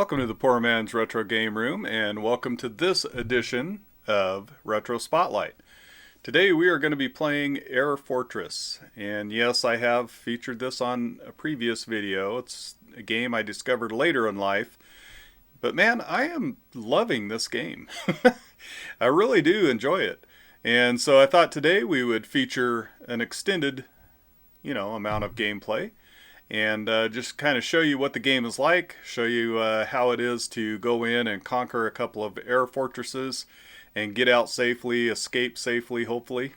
Welcome to the Poor Man's Retro Game Room, and welcome to this edition of Retro Spotlight. Today we are going to be playing Air Fortress, and yes, I have featured this on a previous video. It's a game I discovered later in life, but man, I am loving this game. I really do enjoy it, and so I thought today we would feature an extended, amount of gameplay. And just kind of show you what the game is like, show you how it is to go in and conquer a couple of air fortresses and get out safely, escape safely, hopefully.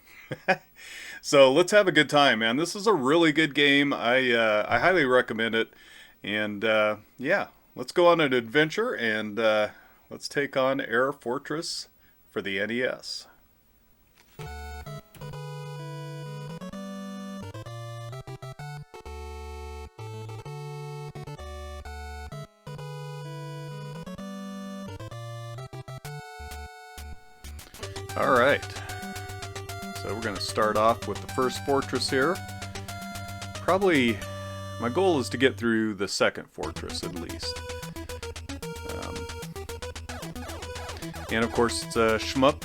So let's have a good time, man. This is a really good game. I highly recommend it. And yeah, let's go on an adventure and let's take on Air Fortress for the NES. Alright, so we're going to start off with the first fortress here. Probably, my goal is to get through the second fortress at least. And of course it's a shmup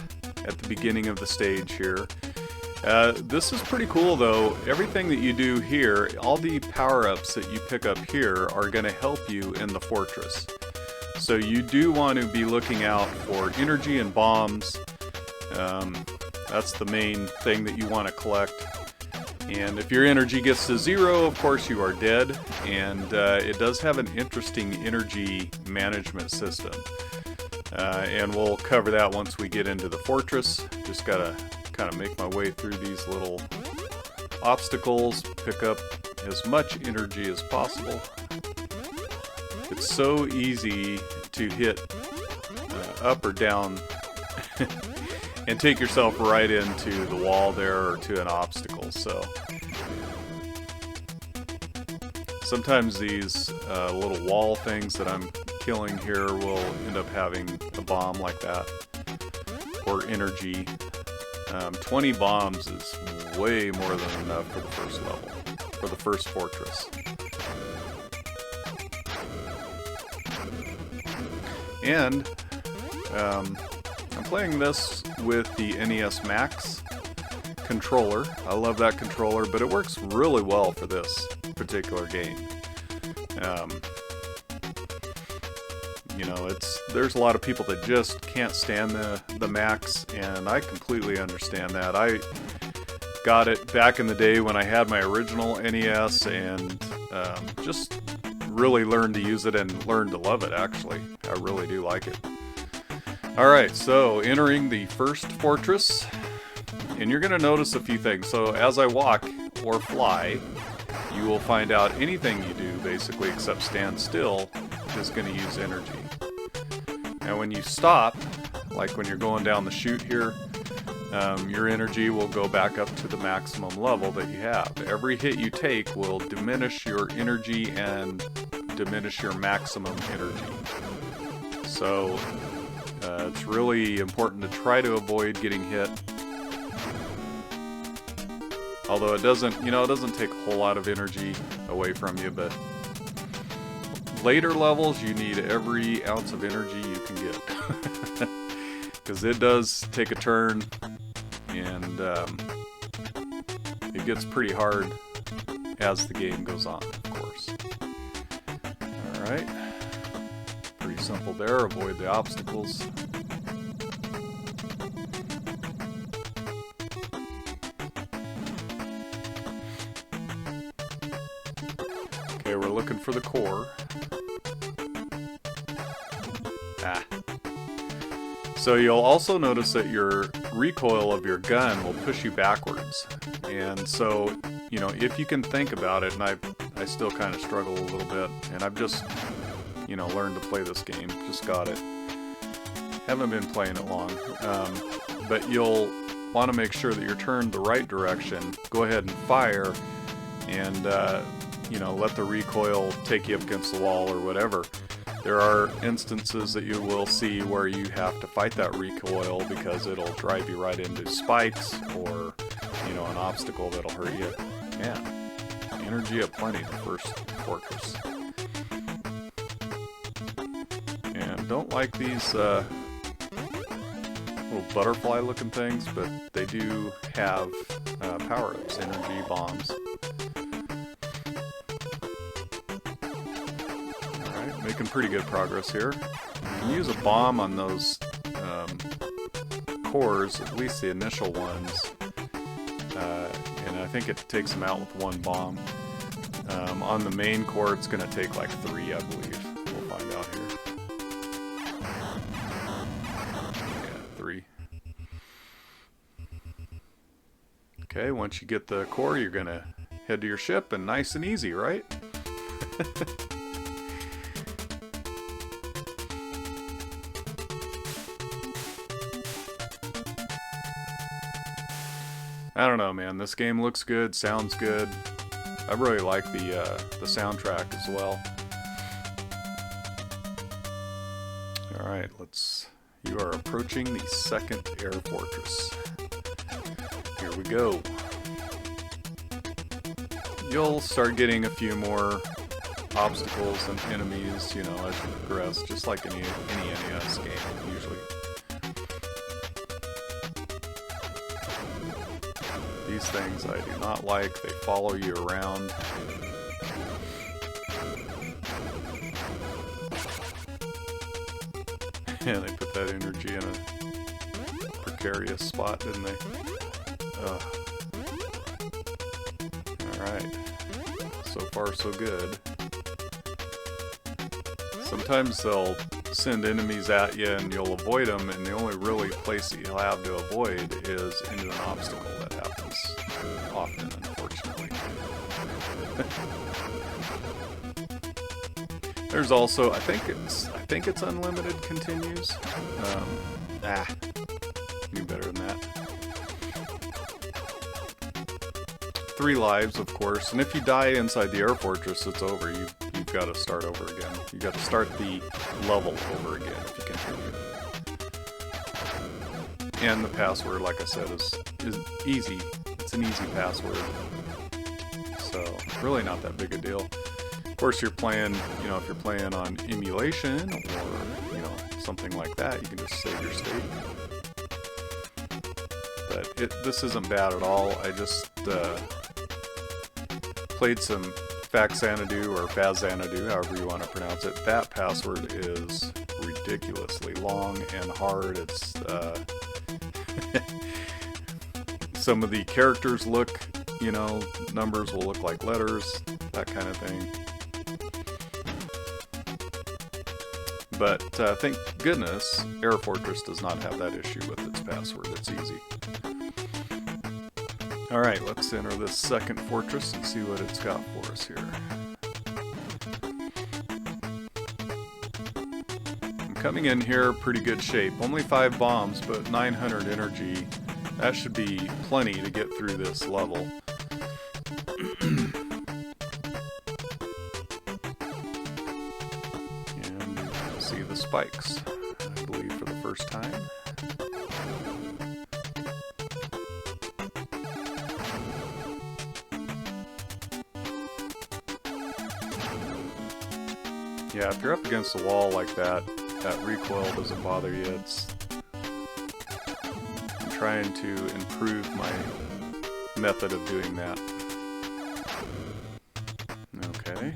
at the beginning of the stage here. This is pretty cool though. Everything that you do here, all the power-ups that you pick up here are going to help you in the fortress. So you do want to be looking out for energy and bombs. That's the main thing that you want to collect. And if your energy gets to 0, of course you are dead. And it does have an interesting energy management system. And we'll cover that once we get into the fortress. Just gotta kind of make my way through these little obstacles, pick up as much energy as possible. It's so easy to hit up or down and take yourself right into the wall there or to an obstacle. So sometimes these little wall things that I'm killing here will end up having a bomb like that or energy. 20 bombs is way more than enough for the first level, for the first fortress. And I'm playing this with the NES Max controller. I love that controller, but it works really well for this particular game. There's a lot of people that just can't stand the Max, and I completely understand that. I got it back in the day when I had my original NES, and just really learned to use it and learned to love it, actually. I really do like it. Alright, so entering the first fortress, and you're going to notice a few things. So as I walk or fly, you will find out anything you do, basically, except stand still, is going to use energy. Now when you stop, like when you're going down the chute here, your energy will go back up to the maximum level that you have. Every hit you take will diminish your energy and diminish your maximum energy. So it's really important to try to avoid getting hit. Although it doesn't take a whole lot of energy away from you, but later levels you need every ounce of energy you can get. Because it does take a turn, and it gets pretty hard as the game goes on, of course. Alright. Pretty simple there. Avoid the obstacles. Okay, we're looking for the core. So you'll also notice that your recoil of your gun will push you backwards. And so, if you can think about it, and I still kind of struggle a little bit, and I've just, learned to play this game, just got it. Haven't been playing it long. But you'll want to make sure that you're turned the right direction. Go ahead and fire, and, let the recoil take you up against the wall or whatever. There are instances that you will see where you have to fight that recoil because it'll drive you right into spikes or, an obstacle that'll hurt you. Yeah, energy aplenty, the first fortress. don't like these little butterfly-looking things, but they do have power-ups, energy bombs. Alright, making pretty good progress here. You can use a bomb on those cores, at least the initial ones, and I think it takes them out with one bomb. On the main core, it's going to take like 3, I believe. We'll find out here. Yeah, 3. Okay, once you get the core, you're going to head to your ship, and nice and easy, right? I don't know, man. This game looks good, sounds good. I really like the soundtrack as well. Alright, you are approaching the second air fortress. Here we go. You'll start getting a few more obstacles and enemies, you know, as you progress, just like any NES game, usually. These things I do not like. They follow you around. Yeah, they put that energy in a precarious spot, didn't they? Ugh. Alright. So far, so good. Sometimes they'll send enemies at you and you'll avoid them, and the only really place that you'll have to avoid is into an obstacle. That happens often, unfortunately. There's also, I think it's unlimited continues. Knew better than that. 3 lives, of course, and if you die inside the air fortress, it's over. You've got to start over again. You got to start the level over again if you continue. And the password, like I said, is easy. It's an easy password, so really not that big a deal. Of course, you're playing, you know, if you're playing on emulation or, you know, something like that, you can just save your state. But this isn't bad at all. I just played some Faxanadu or Fazanadu, however you want to pronounce it. That password is ridiculously long and hard. It's some of the characters look, you know, numbers will look like letters, that kind of thing. But thank goodness Air Fortress does not have that issue with its password. It's easy. Alright, let's enter this second fortress and see what it's got for us here. I'm coming in here pretty good shape. Only 5 bombs, but 900 energy. That should be plenty to get through this level. And you'll see the spikes, I believe, for the first time. Yeah, if you're up against the wall like that, that recoil doesn't bother you. I'm trying to improve my method of doing that. Okay.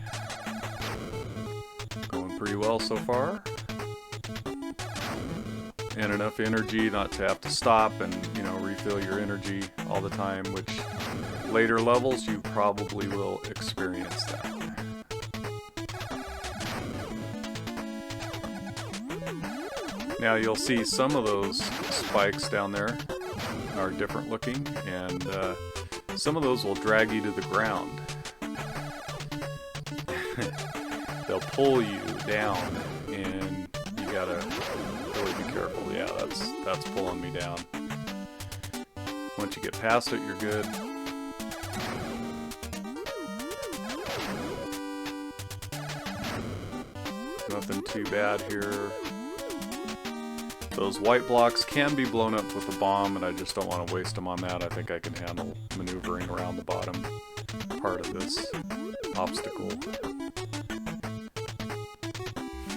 Going pretty well so far. And enough energy not to have to stop and, you know, refill your energy all the time, which later levels you probably will experience that. Now you'll see some of those spikes down there are different looking, and some of those will drag you to the ground. They'll pull you down, and you gotta really be careful. Yeah, that's pulling me down. Once you get past it, you're good. Nothing too bad here. Those white blocks can be blown up with a bomb, and I just don't want to waste them on that. I think I can handle maneuvering around the bottom part of this obstacle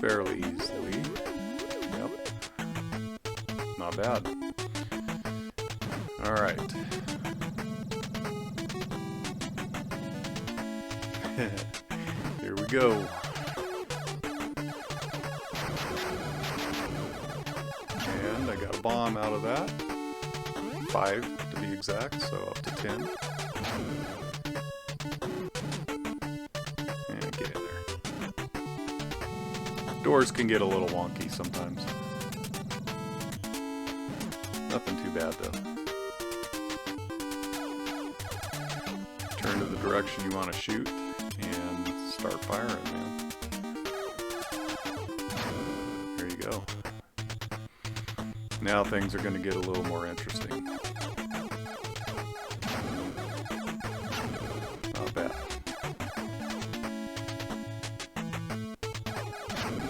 fairly easily. not bad. Alright. Here we go. And I got a bomb out of that. 5 to be exact, so up to 10. And get in there. Doors can get a little wonky sometimes. Nothing too bad though. Turn to the direction you want to shoot and start firing, man. There you go. Now things are going to get a little more interesting. Not bad.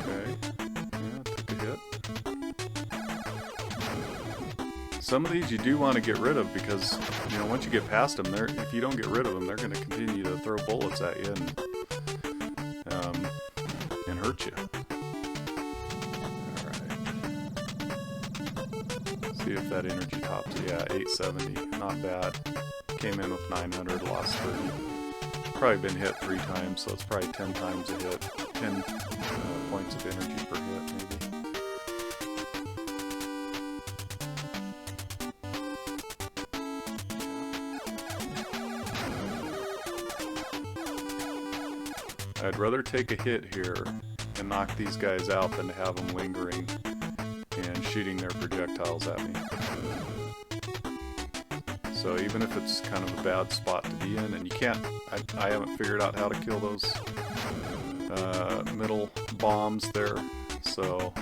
Okay. Yeah, took a hit. Some of these you do want to get rid of because, you know, once you get past them, if you don't get rid of them, they're going to continue to throw bullets at you and hurt you. See if that energy tops it. Yeah, 870. Not bad. Came in with 900, lost 30. Probably been hit 3 times, so it's probably 10 times a hit. 10 points of energy per hit, maybe. I'd rather take a hit here and knock these guys out than to have them lingering and shooting their projectiles at me. So even if it's kind of a bad spot to be in, and you can't, I haven't figured out how to kill those middle bombs there, so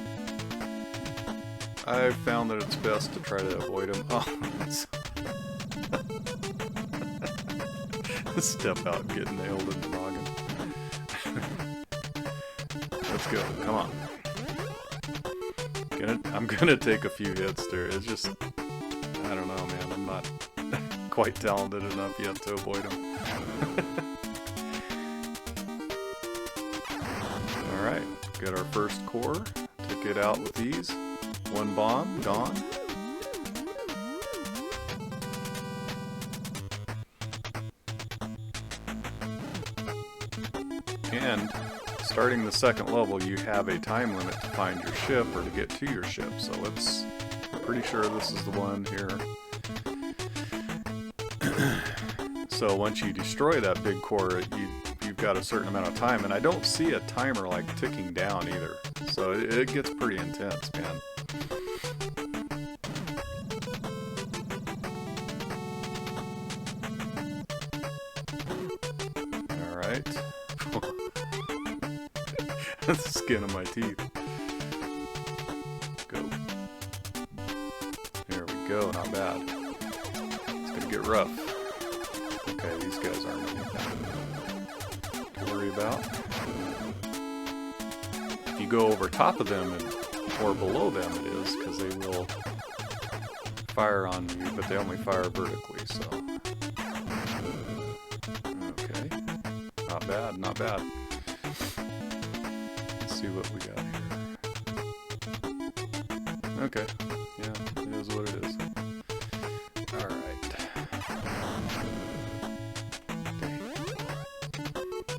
I've found that it's best to try to avoid them. Oh, step out and get nailed in the noggin. Let's go, come on. I'm gonna take a few hits there. It's just, I don't know, man. I'm not quite talented enough yet to avoid them. Alright, got our first core. Took it out with ease. 1 bomb, gone. And starting the second level, you have a time limit to find your ship or to get to your ship. So I'm pretty sure this is the one here. So once you destroy that big core, you've got a certain amount of time, and I don't see a timer like ticking down either. So it gets pretty intense, man. All right. That's the skin of my teeth. Go. There we go, not bad. It's gonna get rough. Okay, these guys aren't anything to worry about. If you go over top of them or below them it is, because they will fire on you, but they only fire vertically, so. Okay. Not bad, not bad. See what we got here. Okay, yeah, it is what it is. Alright.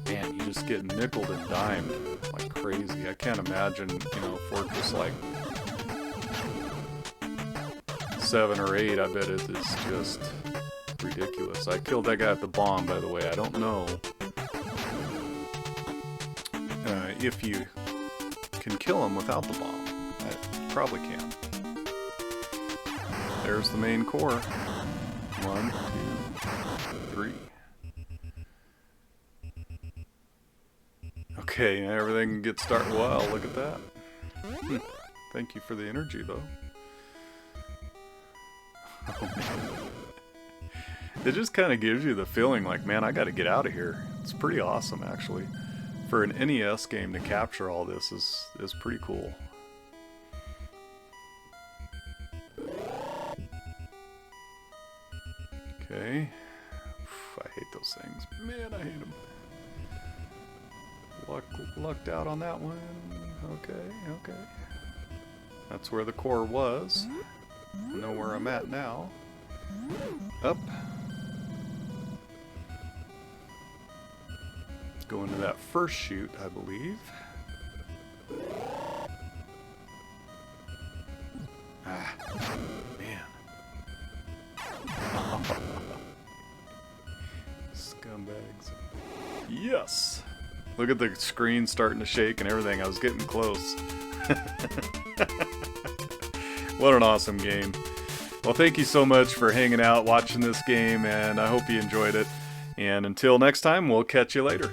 Man, you just get nickeled and dimed like crazy. I can't imagine, you know, Fortress like 7 or 8, I bet it is just ridiculous. I killed that guy at the bomb, by the way. I don't know if you can kill him without the bomb. I probably can. There's the main core. 1, 2, 3. Okay, everything gets started. Wow, look at that. Thank you for the energy, though. Oh, man. It just kind of gives you the feeling like, man, I got to get out of here. It's pretty awesome, actually. For an NES game to capture all this is pretty cool. Okay. I hate those things. Man, I hate them. Lucked out on that one. Okay, okay. That's where the core was. I know where I'm at now. Up. Go into that first chute, I believe. Ah, man. Scumbags. Yes! Look at the screen starting to shake and everything. I was getting close. What an awesome game. Well, thank you so much for hanging out, watching this game, and I hope you enjoyed it. And until next time, we'll catch you later.